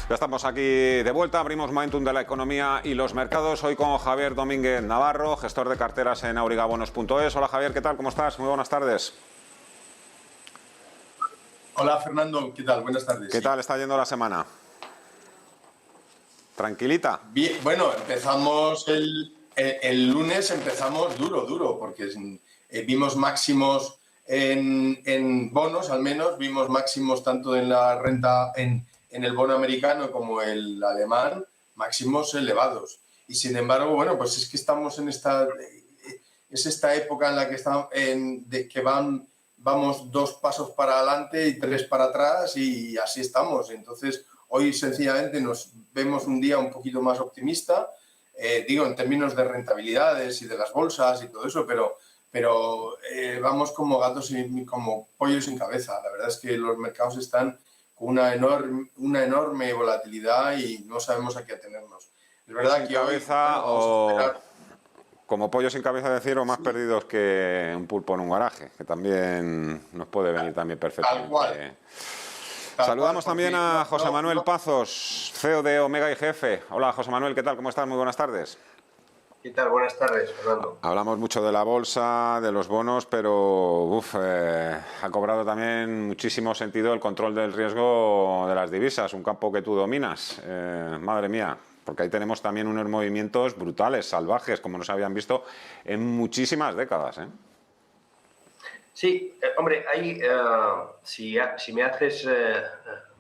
Ya estamos aquí de vuelta, abrimos Momentum de la economía y los mercados, hoy con Javier Domínguez Navarro, gestor de carteras en aurigabonos.es. Hola Javier, ¿qué tal? ¿Cómo estás? Muy buenas tardes. Hola Fernando, ¿qué tal? Buenas tardes. ¿Qué tal está yendo la semana? ¿Tranquilita? Bien, bueno, empezamos el lunes, empezamos duro, porque vimos máximos en bonos, al menos, vimos máximos tanto en la renta, en el bono americano como el alemán, máximos elevados. Y sin embargo, bueno, pues es que estamos en esta época en la que estamos, vamos 2 pasos para adelante y 3 para atrás y así estamos. Entonces, hoy sencillamente nos vemos un día un poquito más optimista, digo, en términos de rentabilidades y de las bolsas y todo eso, pero vamos como gatos y como pollos sin cabeza. La verdad es que los mercados están con una enorme volatilidad y no sabemos a qué atenernos. Es verdad que hoy vamos a esperar. Como pollo sin cabeza, decir, o más perdidos que un pulpo en un garaje, que también nos puede venir también perfectamente. Tal cual. Saludamos también a José Manuel Pazos, CEO de Omega IGF. Hola José Manuel, ¿qué tal? ¿Cómo estás? Muy buenas tardes. ¿Qué tal? Buenas tardes, Fernando. Hablamos mucho de la bolsa, de los bonos, pero ha cobrado también muchísimo sentido el control del riesgo de las divisas, un campo que tú dominas. Madre mía, porque ahí tenemos también unos movimientos brutales, salvajes, como no se habían visto en muchísimas décadas. Sí, hombre, ahí, si me haces,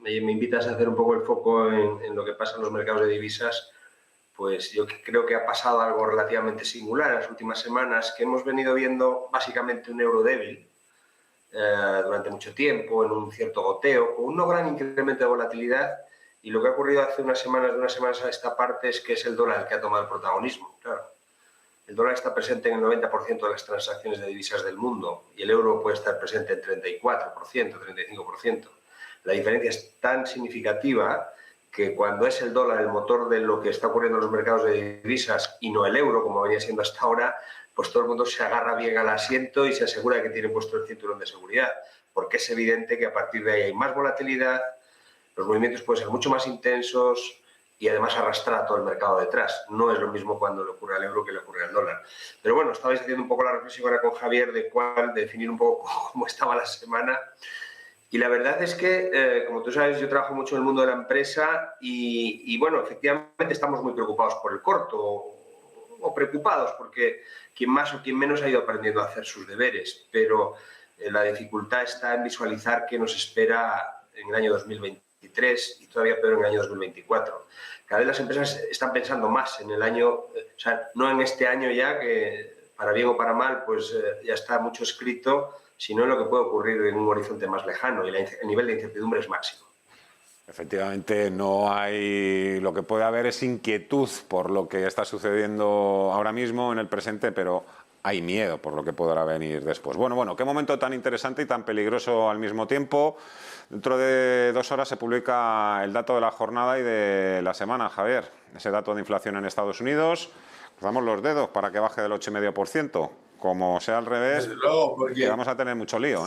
me invitas a hacer un poco el foco en lo que pasa en los mercados de divisas, pues yo creo que ha pasado algo relativamente singular en las últimas semanas, que hemos venido viendo básicamente un euro débil durante mucho tiempo, en un cierto goteo, con un no gran incremento de volatilidad, y lo que ha ocurrido hace unas semanas a esta parte es que es el dólar el que ha tomado el protagonismo, claro. El dólar está presente en el 90% de las transacciones de divisas del mundo y el euro puede estar presente en 34%, 35%. La diferencia es tan significativa que cuando es el dólar el motor de lo que está ocurriendo en los mercados de divisas y no el euro, como venía siendo hasta ahora, pues todo el mundo se agarra bien al asiento y se asegura que tiene puesto el cinturón de seguridad, porque es evidente que a partir de ahí hay más volatilidad, los movimientos pueden ser mucho más intensos y además arrastrar a todo el mercado detrás. No es lo mismo cuando le ocurre al euro que le ocurre al dólar. Pero bueno, estabais haciendo un poco la reflexión ahora con Javier de definir un poco cómo estaba la semana. Y la verdad es que, como tú sabes, yo trabajo mucho en el mundo de la empresa y bueno, efectivamente estamos muy preocupados por el corto o preocupados porque quien más o quien menos ha ido aprendiendo a hacer sus deberes, pero la dificultad está en visualizar qué nos espera en el año 2023 y todavía peor en el año 2024. Cada vez las empresas están pensando más en el año, o sea, no en este año ya, que para bien o para mal, pues ya está mucho escrito, sino en lo que puede ocurrir en un horizonte más lejano y el nivel de incertidumbre es máximo. Efectivamente, no hay. Lo que puede haber es inquietud por lo que está sucediendo ahora mismo en el presente, pero hay miedo por lo que podrá venir después. Bueno, qué momento tan interesante y tan peligroso al mismo tiempo. Dentro de 2 horas se publica el dato de la jornada y de la semana, Javier. Ese dato de inflación en Estados Unidos. Cruzamos los dedos para que baje del 8,5%. Como sea al revés, desde luego, porque vamos a tener mucho lío,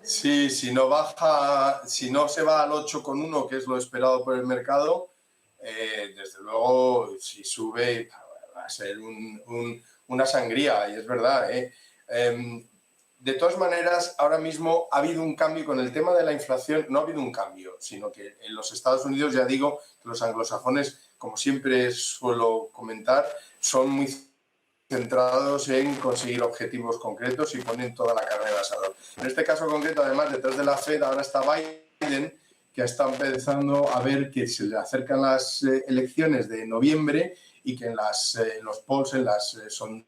Sí, si no baja, si no se va al 8,1, que es lo esperado por el mercado, desde luego, si sube, va a ser una sangría, y es verdad. De todas maneras, ahora mismo ha habido un cambio con el tema de la inflación. No ha habido un cambio, sino que en los Estados Unidos, ya digo, que los anglosajones, como siempre suelo comentar, son muy centrados en conseguir objetivos concretos y ponen toda la carne en el asador. En este caso concreto, además, detrás de la Fed ahora está Biden, que está empezando a ver que se le acercan las elecciones de noviembre y que en los polls, en las sondeos,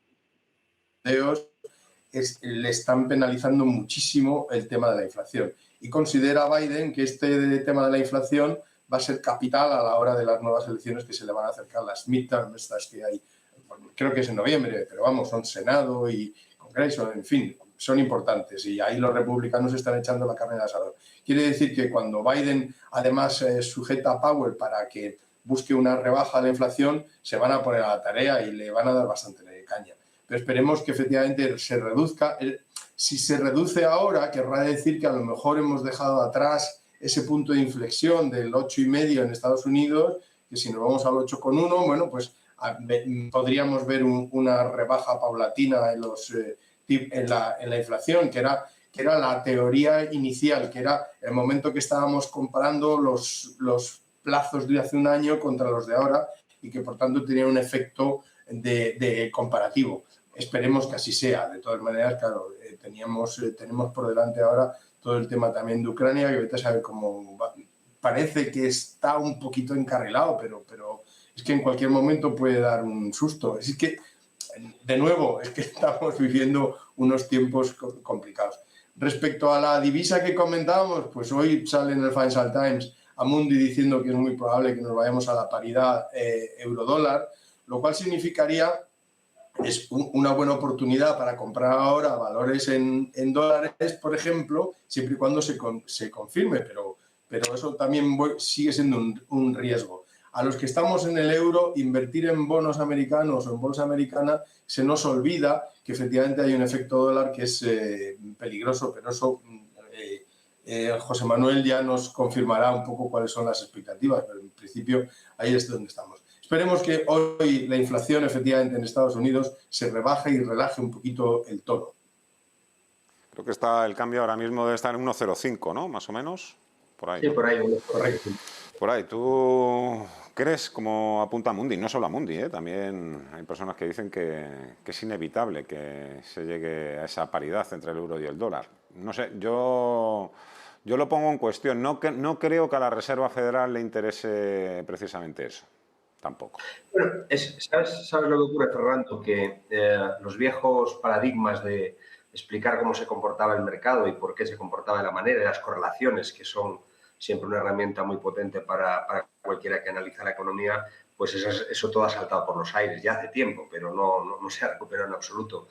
le están penalizando muchísimo el tema de la inflación. Y considera Biden que este tema de la inflación va a ser capital a la hora de las nuevas elecciones que se le van a acercar, las midterms, estas que hay. Creo que es en noviembre, pero vamos, son Senado y Congreso, en fin, son importantes y ahí los republicanos están echando la carne al asador. Quiere decir que cuando Biden además sujeta a Powell para que busque una rebaja de la inflación, se van a poner a la tarea y le van a dar bastante caña. Pero esperemos que efectivamente se reduzca. Si se reduce ahora, querrá decir que a lo mejor hemos dejado atrás ese punto de inflexión del 8,5 en Estados Unidos, que si nos vamos al 8,1, bueno, pues podríamos ver una rebaja paulatina en la inflación, que era la teoría inicial, que era el momento que estábamos comparando los plazos de hace un año contra los de ahora y que por tanto tenía un efecto de comparativo. Esperemos que así sea. De todas maneras, claro, tenemos por delante ahora todo el tema también de Ucrania, que vete a saber cómo va. Parece que está un poquito encarrilado, pero es que en cualquier momento puede dar un susto. Es que, de nuevo, es que estamos viviendo unos tiempos complicados. Respecto a la divisa que comentábamos, pues hoy sale en el Financial Times Amundi diciendo que es muy probable que nos vayamos a la paridad euro-dólar, lo cual significaría es una buena oportunidad para comprar ahora valores en dólares, por ejemplo, siempre y cuando se confirme, pero eso también sigue siendo un riesgo. A los que estamos en el euro, invertir en bonos americanos o en bolsa americana, se nos olvida que efectivamente hay un efecto dólar que es peligroso, pero eso José Manuel ya nos confirmará un poco cuáles son las expectativas, pero en principio ahí es donde estamos. Esperemos que hoy la inflación efectivamente en Estados Unidos se rebaje y relaje un poquito el tono. Creo que el cambio ahora mismo debe estar en 1,05, ¿no? Más o menos. Por ahí. Sí, por ahí. Correcto. Por ahí. ¿Tú crees, como apunta Amundi, no solo Amundi, también hay personas que dicen que es inevitable que se llegue a esa paridad entre el euro y el dólar? No sé, yo lo pongo en cuestión. No creo que a la Reserva Federal le interese precisamente eso. Tampoco. Bueno, ¿sabes lo que ocurre, Fernando? Que los viejos paradigmas de explicar cómo se comportaba el mercado y por qué se comportaba de la manera, y las correlaciones, que son siempre una herramienta muy potente para cualquiera que analiza la economía, pues eso todo ha saltado por los aires ya hace tiempo, pero no se ha recuperado en absoluto.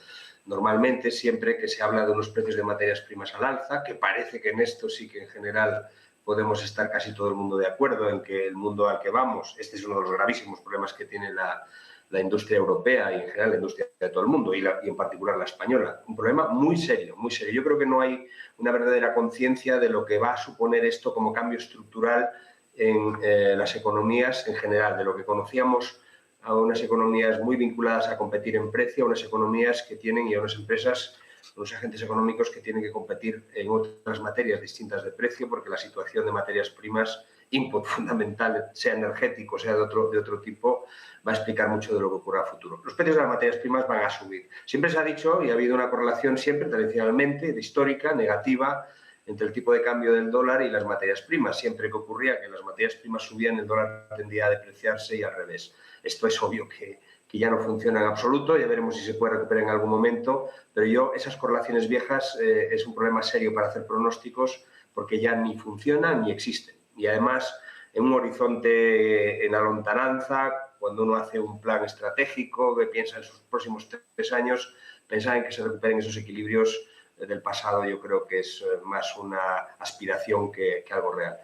Normalmente, siempre que se habla de unos precios de materias primas al alza, que parece que en esto sí que en general podemos estar casi todo el mundo de acuerdo en que el mundo al que vamos, este es uno de los gravísimos problemas que tiene la industria europea y en general la industria de todo el mundo y en particular la española. Un problema muy serio, muy serio. Yo creo que no hay una verdadera conciencia de lo que va a suponer esto como cambio estructural en las economías en general, de lo que conocíamos a unas economías muy vinculadas a competir en precio, a unas economías que tienen y a unas empresas, unos agentes económicos que tienen que competir en otras materias distintas de precio porque la situación de materias primas, input fundamental, sea energético, sea de otro tipo, va a explicar mucho de lo que ocurra a futuro. Los precios de las materias primas van a subir. Siempre se ha dicho, y ha habido una correlación siempre, tradicionalmente, histórica, negativa, entre el tipo de cambio del dólar y las materias primas. Siempre que ocurría que las materias primas subían, el dólar tendía a depreciarse y al revés. Esto es obvio que ya no funciona en absoluto, ya veremos si se puede recuperar en algún momento, pero esas correlaciones viejas es un problema serio para hacer pronósticos porque ya ni funcionan ni existen. Y además, en un horizonte en la lontananza, cuando uno hace un plan estratégico que piensa en sus próximos 3 años, pensar en que se recuperen esos equilibrios del pasado yo creo que es más una aspiración que algo real.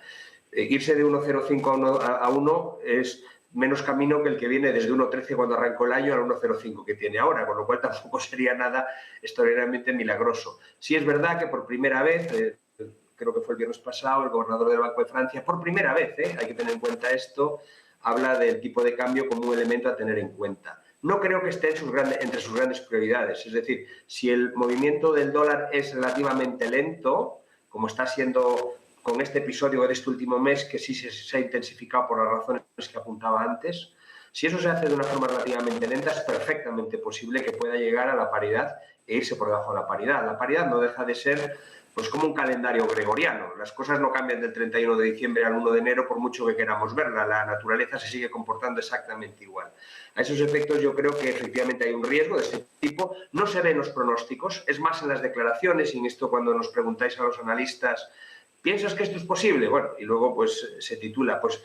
Irse de 1,05 a 1 es menos camino que el que viene desde 1,13 cuando arrancó el año al 1,05 que tiene ahora, con lo cual tampoco sería nada extraordinariamente milagroso. Sí es verdad que por primera vez, creo que fue el viernes pasado, el gobernador del Banco de Francia, por primera vez, hay que tener en cuenta esto, habla del tipo de cambio como un elemento a tener en cuenta. No creo que esté entre sus grandes prioridades, es decir, si el movimiento del dólar es relativamente lento, como está siendo con este episodio de este último mes, que sí se ha intensificado por las razones que apuntaba antes, si eso se hace de una forma relativamente lenta, es perfectamente posible que pueda llegar a la paridad e irse por debajo de la paridad. La paridad no deja de ser pues como un calendario gregoriano. Las cosas no cambian del 31 de diciembre al 1 de enero por mucho que queramos verla. La naturaleza se sigue comportando exactamente igual. A esos efectos yo creo que efectivamente hay un riesgo de este tipo. No se ve en los pronósticos, es más en las declaraciones y en esto cuando nos preguntáis a los analistas ¿piensas que esto es posible? Bueno, y luego pues se titula, pues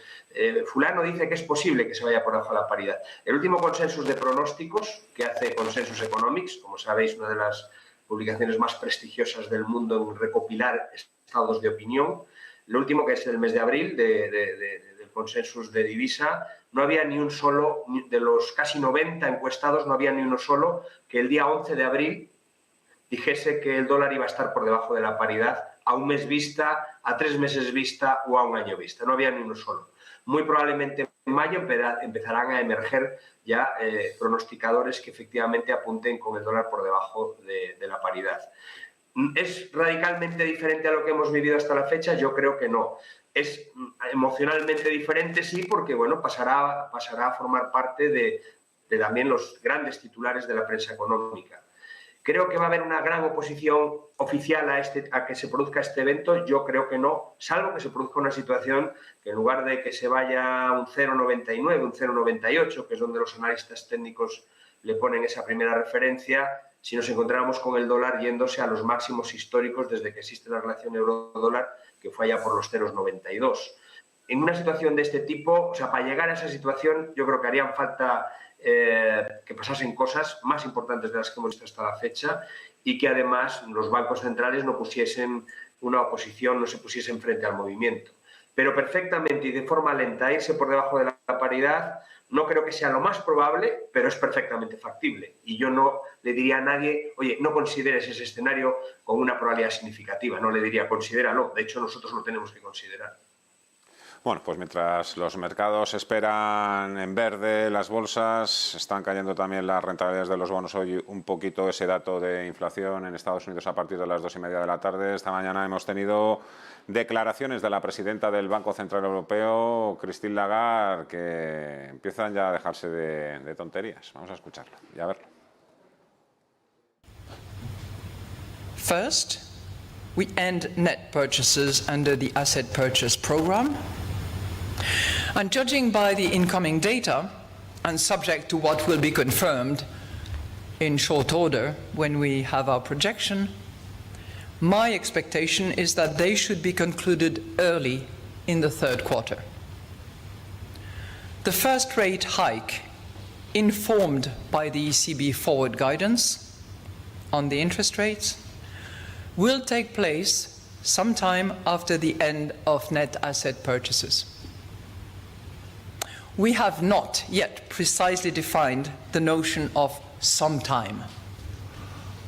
fulano dice que es posible que se vaya por debajo de la paridad. El último consensus de pronósticos que hace Consensus Economics, como sabéis, una de las publicaciones más prestigiosas del mundo en recopilar estados de opinión, lo último que es el mes de abril del consensus de divisa, no había ni un solo, de los casi 90 encuestados, no había ni uno solo que el día 11 de abril dijese que el dólar iba a estar por debajo de la paridad a un mes vista, a 3 meses vista o a un año vista. No había ni uno solo. Muy probablemente en mayo empezarán a emerger ya pronosticadores que efectivamente apunten con el dólar por debajo de la paridad. ¿Es radicalmente diferente a lo que hemos vivido hasta la fecha? Yo creo que no. Es emocionalmente diferente, sí, porque bueno, pasará a formar parte de también los grandes titulares de la prensa económica. ¿Creo que va a haber una gran oposición oficial a que se produzca este evento? Yo creo que no, salvo que se produzca una situación que en lugar de que se vaya a un 0,99, un 0,98, que es donde los analistas técnicos le ponen esa primera referencia, si nos encontráramos con el dólar yéndose a los máximos históricos desde que existe la relación euro-dólar, que fue allá por los 0,92. En una situación de este tipo, o sea, para llegar a esa situación, yo creo que harían falta que pasasen cosas más importantes de las que hemos visto hasta la fecha y que además los bancos centrales no pusiesen una oposición, no se pusiesen frente al movimiento. Pero perfectamente y de forma lenta irse por debajo de la paridad no creo que sea lo más probable, pero es perfectamente factible. Y yo no le diría a nadie, oye, no consideres ese escenario con una probabilidad significativa. No le diría, considéralo. De hecho, nosotros lo tenemos que considerar. Bueno, pues mientras los mercados esperan en verde, las bolsas, están cayendo también las rentabilidades de los bonos. Hoy un poquito ese dato de inflación en Estados Unidos a partir de las 2:30 de la tarde. Esta mañana hemos tenido declaraciones de la presidenta del Banco Central Europeo, Christine Lagarde, que empiezan ya a dejarse de tonterías. Vamos a escucharla y a verlo. First, we end net purchases under the asset purchase program. And judging by the incoming data, and subject to what will be confirmed in short order when we have our projection, my expectation is that they should be concluded early in the third quarter. The first rate hike, informed by the ECB forward guidance on the interest rates, will take place sometime after the end of net asset purchases. We have not yet precisely defined the notion of sometime.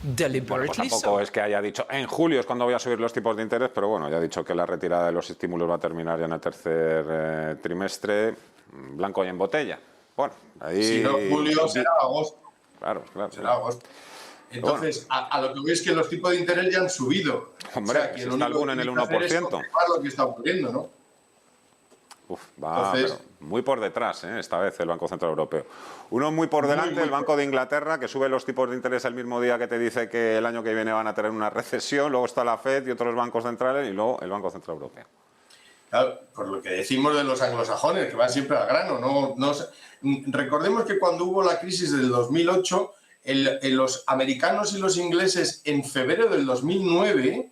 Deliberately bueno, pues tampoco es que haya dicho en julio es cuando voy a subir los tipos de interés, pero bueno, ya ha dicho que la retirada de los estímulos va a terminar ya en el tercer trimestre, blanco y en botella. Bueno, ahí... Si no julio, será agosto. Claro. Será agosto. Entonces, bueno, a lo que veis que los tipos de interés ya han subido. Hombre, o sea, que si está alguno en el 1%. Es lo que está ocurriendo, ¿no? Va pero muy por detrás, esta vez el Banco Central Europeo. Uno muy por delante, el Banco de Inglaterra, que sube los tipos de interés el mismo día que te dice que el año que viene van a tener una recesión, luego está la FED y otros bancos centrales y luego el Banco Central Europeo. Claro, por lo que decimos de los anglosajones, que van siempre al grano. Recordemos que cuando hubo la crisis del 2008, los americanos y los ingleses en febrero del 2009...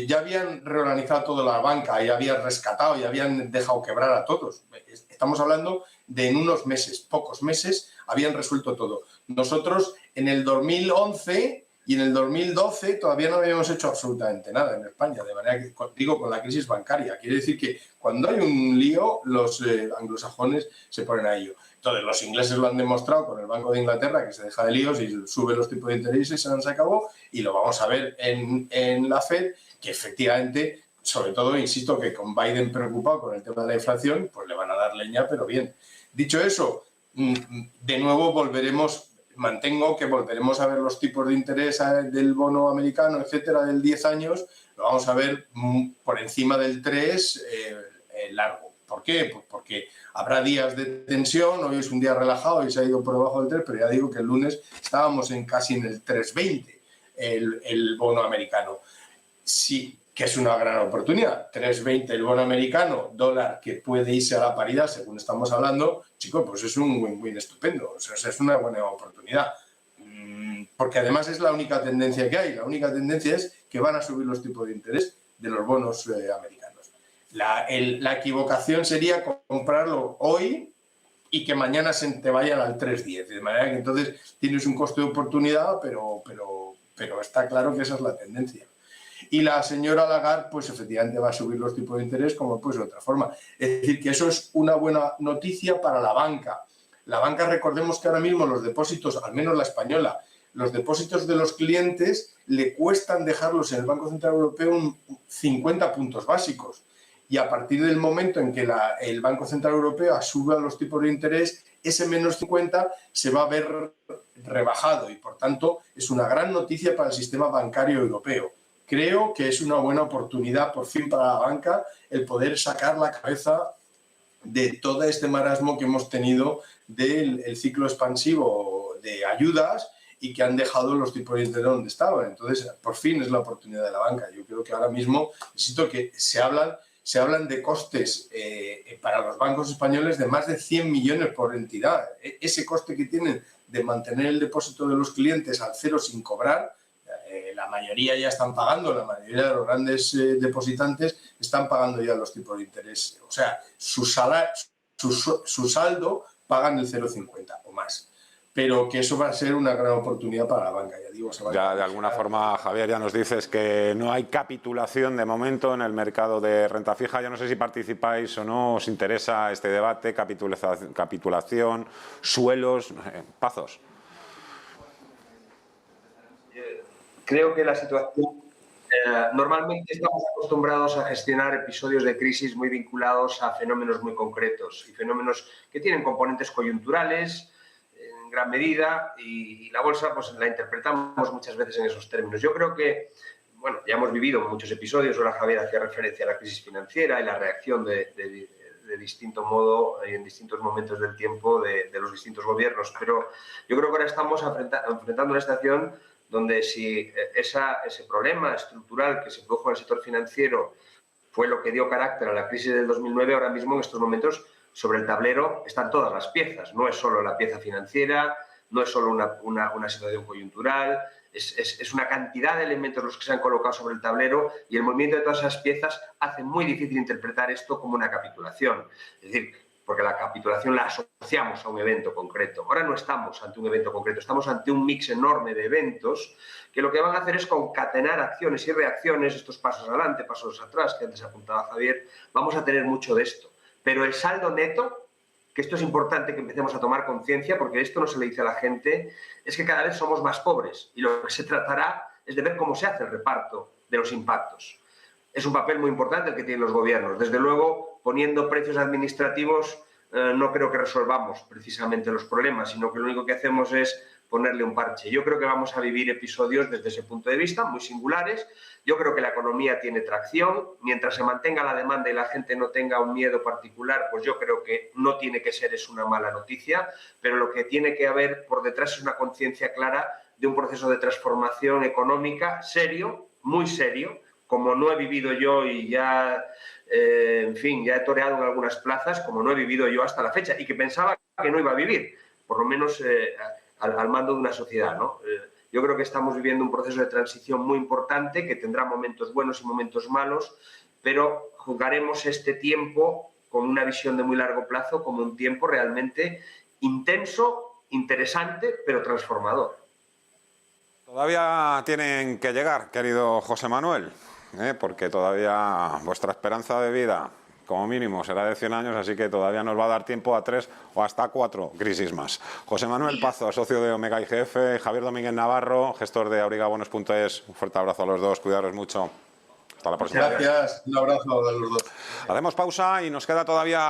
ya habían reorganizado toda la banca y habían rescatado y habían dejado quebrar a todos. Estamos hablando de en unos meses, pocos meses, habían resuelto todo. Nosotros en el 2011 y en el 2012 todavía no habíamos hecho absolutamente nada en España, de manera que, digo, con la crisis bancaria. Quiere decir que cuando hay un lío, los anglosajones se ponen a ello. Entonces, los ingleses lo han demostrado con el Banco de Inglaterra, que se deja de líos y sube los tipos de interés y se acabó. Y lo vamos a ver en la FED, que efectivamente, sobre todo, insisto, que con Biden preocupado con el tema de la inflación, pues le van a dar leña, pero bien. Dicho eso, de nuevo mantengo que volveremos a ver los tipos de interés del bono americano, etcétera, del 10 años, lo vamos a ver por encima del 3 largo. ¿Por qué? Pues porque habrá días de tensión, hoy es un día relajado y se ha ido por debajo del 3, pero ya digo que el lunes estábamos casi en el 3,20 el bono americano. Sí, que es una gran oportunidad. 3,20 el bono americano, dólar que puede irse a la paridad, según estamos hablando, chicos, pues es un win-win estupendo. O sea, es una buena oportunidad. Porque además es la única tendencia que hay. La única tendencia es que van a subir los tipos de interés de los bonos americanos. La equivocación sería comprarlo hoy y que mañana se te vayan al 3,10. De manera que entonces tienes un costo de oportunidad, pero está claro que esa es la tendencia. Y la señora Lagarde, pues efectivamente va a subir los tipos de interés como pues de otra forma. Es decir, que eso es una buena noticia para la banca. La banca, recordemos que ahora mismo los depósitos, al menos la española, los depósitos de los clientes le cuestan dejarlos en el Banco Central Europeo 50 puntos básicos. Y a partir del momento en que el Banco Central Europeo suba los tipos de interés, ese menos 50 se va a ver rebajado y, por tanto, es una gran noticia para el sistema bancario europeo. Creo que es una buena oportunidad, por fin, para la banca el poder sacar la cabeza de todo este marasmo que hemos tenido del ciclo expansivo de ayudas y que han dejado los tipos de interés donde estaban. Entonces, por fin es la oportunidad de la banca. Yo creo que ahora mismo necesito que se hablan de costes para los bancos españoles de más de 100 millones por entidad. Ese coste que tienen de mantener el depósito de los clientes al cero sin cobrar, la mayoría ya están pagando, la mayoría de los grandes depositantes están pagando ya los tipos de interés. O sea, su saldo pagan el 0,50 o más. Pero que eso va a ser una gran oportunidad para la banca, ya digo. Ya de alguna forma, Javier, ya nos dices que no hay capitulación de momento en el mercado de renta fija. Yo no sé si participáis o no, os interesa este debate, capitulación, suelos, Pazos. Creo que la situación... normalmente estamos acostumbrados a gestionar episodios de crisis muy vinculados a fenómenos muy concretos y fenómenos que tienen componentes coyunturales en gran medida y la bolsa pues la interpretamos muchas veces en esos términos. Yo creo que, bueno, ya hemos vivido muchos episodios, ahora Javier hacía referencia a la crisis financiera y la reacción de distinto modo y en distintos momentos del tiempo de los distintos gobiernos, pero yo creo que ahora estamos enfrentando una situación donde si ese problema estructural que se produjo en el sector financiero fue lo que dio carácter a la crisis del 2009, ahora mismo en estos momentos sobre el tablero están todas las piezas. No es solo la pieza financiera, no es solo una situación coyuntural, es una cantidad de elementos los que se han colocado sobre el tablero y el movimiento de todas esas piezas hace muy difícil interpretar esto como una capitulación. Es decir, porque la capitulación la asociamos a un evento concreto. Ahora no estamos ante un evento concreto, estamos ante un mix enorme de eventos que lo que van a hacer es concatenar acciones y reacciones, estos pasos adelante, pasos atrás, que antes apuntaba Javier, vamos a tener mucho de esto. Pero el saldo neto, que esto es importante que empecemos a tomar conciencia, porque esto no se le dice a la gente, es que cada vez somos más pobres y lo que se tratará es de ver cómo se hace el reparto de los impactos. Es un papel muy importante el que tienen los gobiernos. Desde luego, poniendo precios administrativos, no creo que resolvamos precisamente los problemas, sino que lo único que hacemos es ponerle un parche. Yo creo que vamos a vivir episodios desde ese punto de vista muy singulares. Yo creo que la economía tiene tracción. Mientras se mantenga la demanda y la gente no tenga un miedo particular, pues yo creo que no tiene que ser es una mala noticia, pero lo que tiene que haber por detrás es una conciencia clara de un proceso de transformación económica serio, muy serio, como no he vivido yo y ya, en fin, ya he toreado en algunas plazas, como no he vivido yo hasta la fecha y que pensaba que no iba a vivir, por lo menos al mando de una sociedad, ¿no? Yo creo que estamos viviendo un proceso de transición muy importante que tendrá momentos buenos y momentos malos, pero juzgaremos este tiempo con una visión de muy largo plazo como un tiempo realmente intenso, interesante, pero transformador. Todavía tienen que llegar, querido José Manuel, porque todavía vuestra esperanza de vida, como mínimo, será de 100 años, así que todavía nos va a dar tiempo a 3 o hasta 4 crisis más. José Manuel Pazo, socio de Omega IGF, Javier Domínguez Navarro, gestor de aurigabonos.es. Un fuerte abrazo a los dos, cuidaros mucho. Hasta la próxima. Gracias, un abrazo a los dos. Hacemos pausa y nos queda todavía